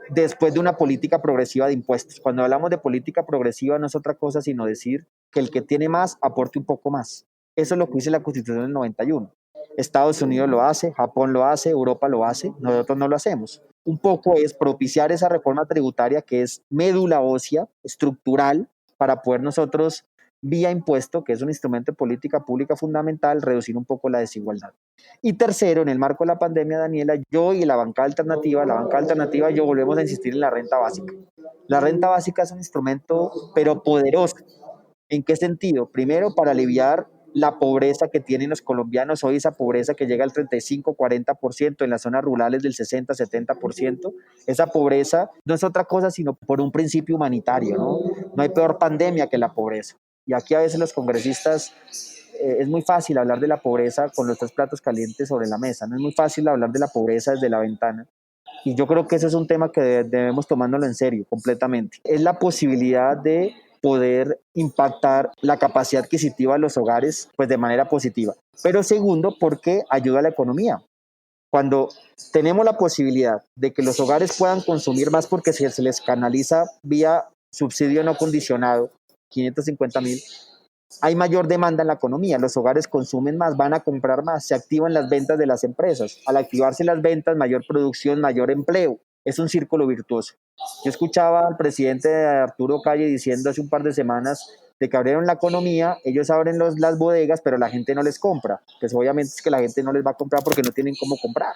después de una política progresiva de impuestos. Cuando hablamos de política progresiva no es otra cosa sino decir que el que tiene más aporte un poco más. Eso es lo que dice la Constitución del 91. Estados Unidos lo hace, Japón lo hace, Europa lo hace, nosotros no lo hacemos. Un poco es propiciar esa reforma tributaria que es médula ósea, estructural, para poder nosotros, vía impuesto, que es un instrumento de política pública fundamental, reducir un poco la desigualdad. Y tercero, en el marco de la pandemia, Daniela, yo y la bancada alternativa, yo volvemos a insistir en la renta básica. La renta básica es un instrumento, pero poderoso. ¿En qué sentido? Primero, para aliviar la pobreza que tienen los colombianos hoy, esa pobreza que llega al 35-40%, en las zonas rurales del 60-70%, esa pobreza no es otra cosa sino por un principio humanitario, ¿no? No hay peor pandemia que la pobreza. Y aquí a veces los congresistas, es muy fácil hablar de la pobreza con los 3 platos calientes sobre la mesa, no es muy fácil hablar de la pobreza desde la ventana. Y yo creo que ese es un tema que debemos tomándolo en serio, completamente. Es la posibilidad de poder impactar la capacidad adquisitiva de los hogares pues de manera positiva. Pero segundo, porque ayuda a la economía. Cuando tenemos la posibilidad de que los hogares puedan consumir más porque se les canaliza vía subsidio no condicionado, 550.000, hay mayor demanda en la economía, los hogares consumen más, van a comprar más, se activan las ventas de las empresas. Al activarse las ventas, mayor producción, mayor empleo. Es un círculo virtuoso. Yo escuchaba al presidente Arturo Calle diciendo hace un par de semanas de que abrieron la economía, ellos abren las bodegas, pero la gente no les compra. Pues obviamente es que la gente no les va a comprar porque no tienen cómo comprar.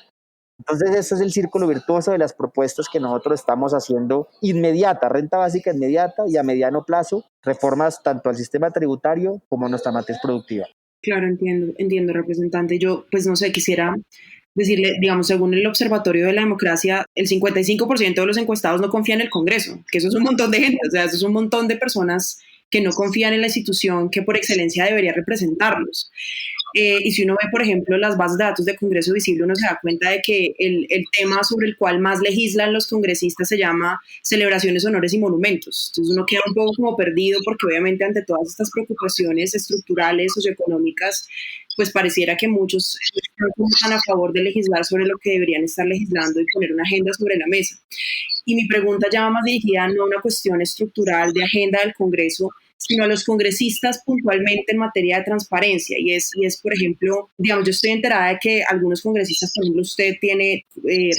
Entonces, ese es el círculo virtuoso de las propuestas que nosotros estamos haciendo inmediata, renta básica inmediata y a mediano plazo, reformas tanto al sistema tributario como a nuestra matriz productiva. Claro, entiendo, representante. Yo, pues no sé, quisiera decirle, digamos, según el Observatorio de la Democracia, el 55% de los encuestados no confían en el Congreso, que eso es un montón de gente, o sea, eso es un montón de personas que no confían en la institución que por excelencia debería representarlos. Y si uno ve, por ejemplo, las bases de datos de Congreso Visible, uno se da cuenta de que el tema sobre el cual más legislan los congresistas se llama celebraciones, honores y monumentos. Entonces uno queda un poco como perdido porque obviamente ante todas estas preocupaciones estructurales, socioeconómicas, pues pareciera que muchos están a favor de legislar sobre lo que deberían estar legislando y poner una agenda sobre la mesa. Y mi pregunta ya va más dirigida no a una cuestión estructural de agenda del Congreso, sino a los congresistas puntualmente en materia de transparencia. Y es, por ejemplo, digamos, yo estoy enterada de que algunos congresistas, por ejemplo, usted tiene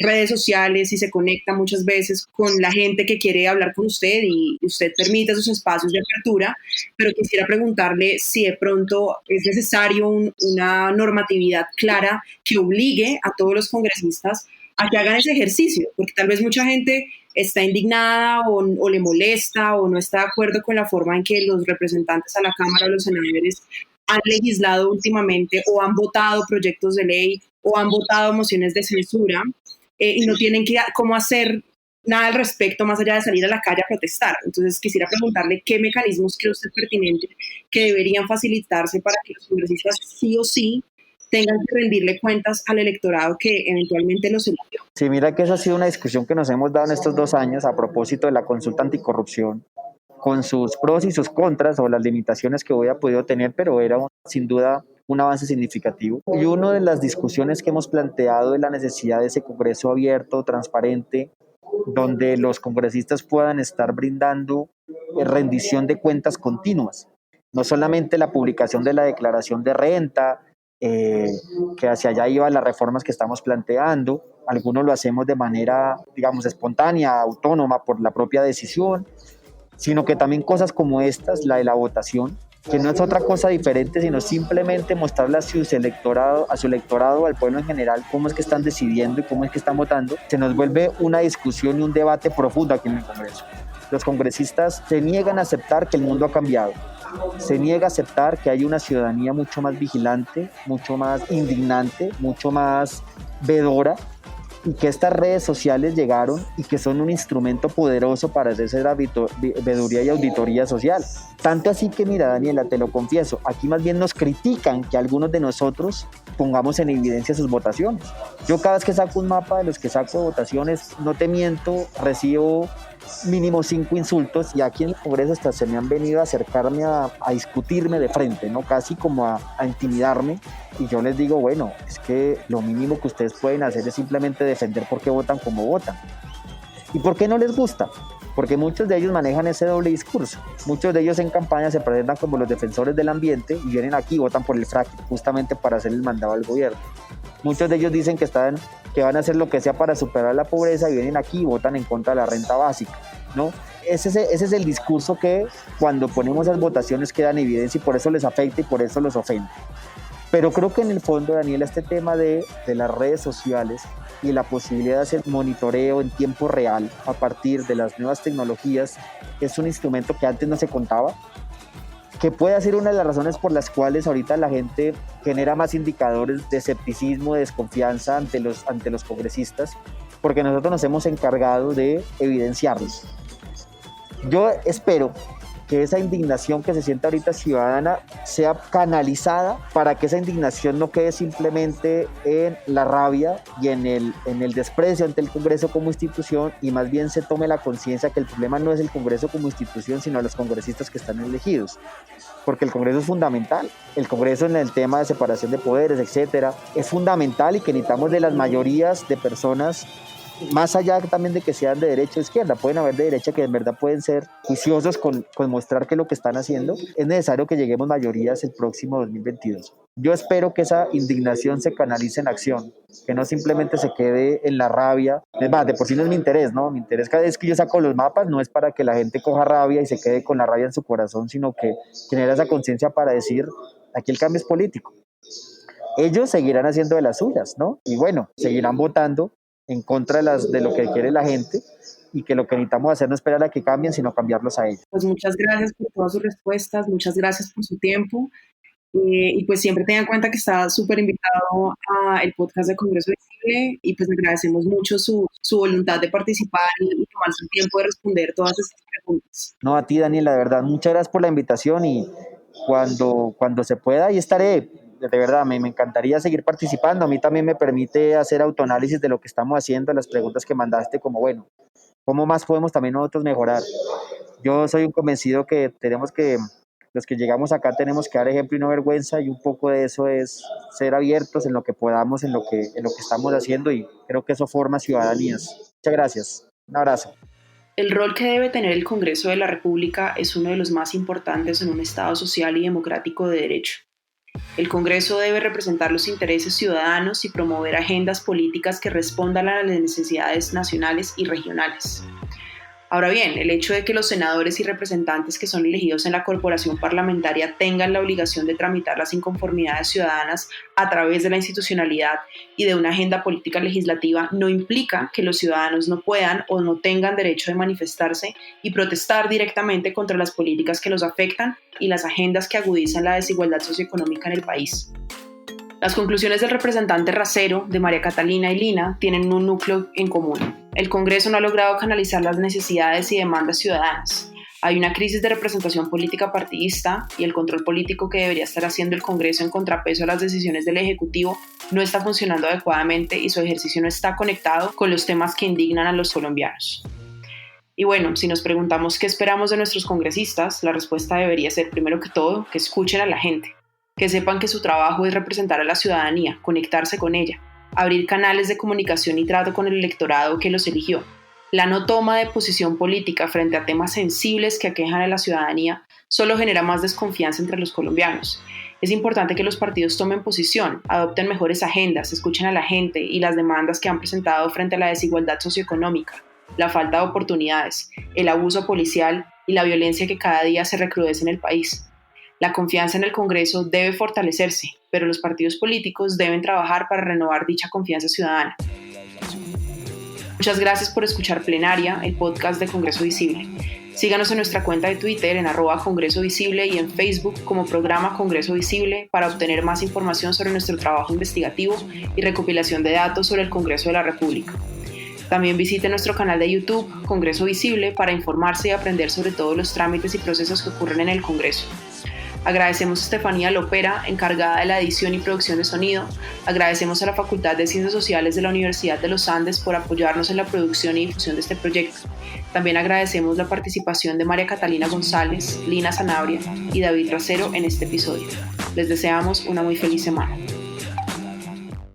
redes sociales y se conecta muchas veces con la gente que quiere hablar con usted y usted permite esos espacios de apertura, pero quisiera preguntarle si de pronto es necesario una normatividad clara que obligue a todos los congresistas a que hagan ese ejercicio, porque tal vez mucha gente está indignada o le molesta o no está de acuerdo con la forma en que los representantes a la Cámara o los senadores han legislado últimamente o han votado proyectos de ley o han votado mociones de censura y no tienen cómo hacer nada al respecto más allá de salir a la calle a protestar. Entonces quisiera preguntarle qué mecanismos cree usted pertinente que deberían facilitarse para que los congresistas sí o sí tengan que rendirle cuentas al electorado que eventualmente los eligió. Sí, mira que esa ha sido una discusión que nos hemos dado en estos 2 años a propósito de la consulta anticorrupción, con sus pros y sus contras o las limitaciones que hoy ha podido tener, pero era sin duda un avance significativo. Y una de las discusiones que hemos planteado es la necesidad de ese Congreso abierto, transparente, donde los congresistas puedan estar brindando rendición de cuentas continuas, no solamente la publicación de la declaración de renta, que hacia allá iban las reformas que estamos planteando. Algunos lo hacemos de manera, digamos, espontánea, autónoma, por la propia decisión, sino que también cosas como estas, la de la votación, que no es otra cosa diferente, sino simplemente mostrarle a su electorado, al pueblo en general, cómo es que están decidiendo y cómo es que están votando. Se nos vuelve una discusión y un debate profundo aquí en el Congreso. Los congresistas se niegan a aceptar que el mundo ha cambiado. Se niega a aceptar que hay una ciudadanía mucho más vigilante, mucho más indignante, mucho más vedora, y que estas redes sociales llegaron y que son un instrumento poderoso para hacer esa veeduría y auditoría social. Tanto así que, mira, Daniela, te lo confieso, aquí más bien nos critican que algunos de nosotros pongamos en evidencia sus votaciones. Yo cada vez que saco un mapa de los que saco de votaciones, no te miento, recibo mínimo 5 insultos, y aquí en el Congreso hasta se me han venido a acercarme a discutirme de frente, ¿no? Casi como a intimidarme, y yo les digo, bueno, es que lo mínimo que ustedes pueden hacer es simplemente defender por qué votan como votan. ¿Y por qué no les gusta? Porque muchos de ellos manejan ese doble discurso. Muchos de ellos en campaña se presentan como los defensores del ambiente y vienen aquí y votan por el fracking, justamente para hacer el mandado al gobierno. Muchos de ellos dicen que van a hacer lo que sea para superar la pobreza y vienen aquí y votan en contra de la renta básica, ¿no? Ese es el discurso que cuando ponemos esas votaciones queda en evidencia, y por eso les afecta y por eso los ofende. Pero creo que en el fondo, Daniela, este tema de las redes sociales y la posibilidad de hacer monitoreo en tiempo real a partir de las nuevas tecnologías es un instrumento que antes no se contaba, que puede ser una de las razones por las cuales ahorita la gente genera más indicadores de escepticismo, de desconfianza ante los congresistas, porque nosotros nos hemos encargado de evidenciarlos. Yo espero que esa indignación que se siente ahorita ciudadana sea canalizada para que esa indignación no quede simplemente en la rabia y en el desprecio ante el Congreso como institución, y más bien se tome la conciencia que el problema no es el Congreso como institución, sino los congresistas que están elegidos, porque el Congreso es fundamental. El Congreso en el tema de separación de poderes, etcétera, es fundamental, y que necesitamos de las mayorías de personas, más allá también de que sean de derecha o izquierda, pueden haber de derecha que en verdad pueden ser juiciosos con mostrar que lo que están haciendo. Es necesario que lleguemos mayorías el próximo 2022. Yo espero que esa indignación se canalice en acción, que no simplemente se quede en la rabia. Es más, de por sí no es mi interés, ¿no? Mi interés cada vez que yo saco los mapas no es para que la gente coja rabia y se quede con la rabia en su corazón, sino que genera esa conciencia para decir, aquí el cambio es político. Ellos seguirán haciendo de las suyas, ¿no? Y bueno, seguirán votando en contra de lo que quiere la gente, y que lo que necesitamos hacer no es esperar a que cambien, sino cambiarlos a ellos. Pues muchas gracias por todas sus respuestas, muchas gracias por su tiempo, y pues siempre tengan en cuenta que está súper invitado al podcast de Congreso Visible, y pues agradecemos mucho su voluntad de participar y tomarse el tiempo de responder todas estas preguntas. No, a ti, Daniela, de verdad, muchas gracias por la invitación, y cuando se pueda, ahí estaré. De verdad, me encantaría seguir participando. A mí también me permite hacer autoanálisis de lo que estamos haciendo, las preguntas que mandaste, como bueno, ¿cómo más podemos también nosotros mejorar? Yo soy un convencido que los que llegamos acá tenemos que dar ejemplo y no vergüenza, y un poco de eso es ser abiertos en lo que podamos, en lo que estamos haciendo, y creo que eso forma ciudadanías. Muchas gracias. Un abrazo. El rol que debe tener el Congreso de la República es uno de los más importantes en un Estado social y democrático de derecho. El Congreso debe representar los intereses ciudadanos y promover agendas políticas que respondan a las necesidades nacionales y regionales. Ahora bien, el hecho de que los senadores y representantes que son elegidos en la corporación parlamentaria tengan la obligación de tramitar las inconformidades ciudadanas a través de la institucionalidad y de una agenda política legislativa no implica que los ciudadanos no puedan o no tengan derecho de manifestarse y protestar directamente contra las políticas que los afectan y las agendas que agudizan la desigualdad socioeconómica en el país. Las conclusiones del representante Racero, de María Catalina y Lina, tienen un núcleo en común. El Congreso no ha logrado canalizar las necesidades y demandas ciudadanas. Hay una crisis de representación política partidista, y el control político que debería estar haciendo el Congreso en contrapeso a las decisiones del Ejecutivo no está funcionando adecuadamente, y su ejercicio no está conectado con los temas que indignan a los colombianos. Y bueno, si nos preguntamos qué esperamos de nuestros congresistas, la respuesta debería ser, primero que todo, que escuchen a la gente, que sepan que su trabajo es representar a la ciudadanía, conectarse con ella, abrir canales de comunicación y trato con el electorado que los eligió. La no toma de posición política frente a temas sensibles que aquejan a la ciudadanía solo genera más desconfianza entre los colombianos. Es importante que los partidos tomen posición, adopten mejores agendas, escuchen a la gente y las demandas que han presentado frente a la desigualdad socioeconómica, la falta de oportunidades, el abuso policial y la violencia que cada día se recrudece en el país. La confianza en el Congreso debe fortalecerse, pero los partidos políticos deben trabajar para renovar dicha confianza ciudadana. Muchas gracias por escuchar Plenaria, el podcast de Congreso Visible. Síganos en nuestra cuenta de Twitter en @Congreso Visible y en Facebook como programa Congreso Visible para obtener más información sobre nuestro trabajo investigativo y recopilación de datos sobre el Congreso de la República. También visite nuestro canal de YouTube, Congreso Visible, para informarse y aprender sobre todos los trámites y procesos que ocurren en el Congreso. Agradecemos a Estefanía Lopera, encargada de la edición y producción de sonido. Agradecemos a la Facultad de Ciencias Sociales de la Universidad de los Andes por apoyarnos en la producción y difusión de este proyecto. También agradecemos la participación de María Catalina González, Lina Sanabria y David Racero en este episodio. Les deseamos una muy feliz semana.